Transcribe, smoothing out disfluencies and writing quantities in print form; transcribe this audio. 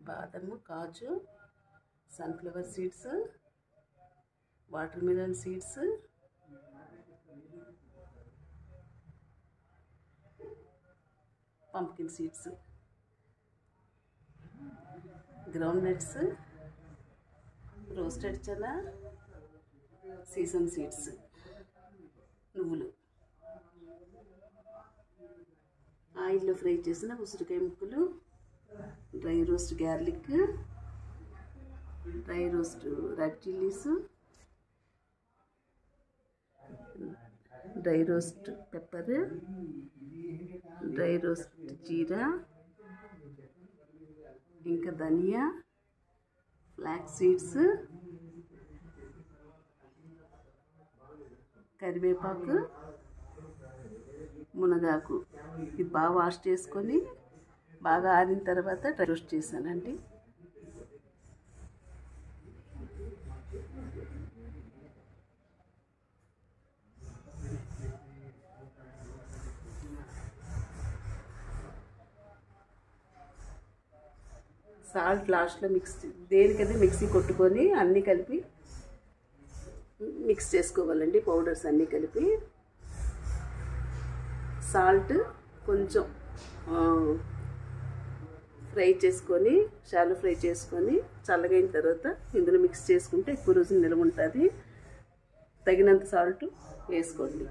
బాదము, కాజు, sunflower seeds, watermelon seeds, pumpkin seeds, groundnuts, roasted chana, sesame seeds, నువ్వులు, ఆయిల్లో fry చేసిన ఉసిరికాయ ముక్కలు, dry roast garlic, dry roast red chillies, dry roast pepper, dry roast jeera, ఇంకా ధనియా, flax seeds, కరివేపాకు, మునగాకు. ఇది బాగా వాష్ చేసుకొని బాగా ఆరిన తర్వాత డ్రై రోస్ట్ చేశానండి. సాల్ట్ లాస్ట్లో దేనికైతే మిక్సీ కొట్టుకొని అన్నీ కలిపి మిక్స్ చేసుకోవాలండి. పౌడర్స్ అన్నీ కలిపి సాల్ట్ కొంచెం ఫ్రై చేసుకొని షాలో ఫ్రై చేసుకొని చల్లగైన తర్వాత ఇందులో మిక్స్ చేసుకుంటే ఎక్కువ రోజులు నిల్వ ఉంటుంది. తగినంత సాల్ట్ వేసుకోండి.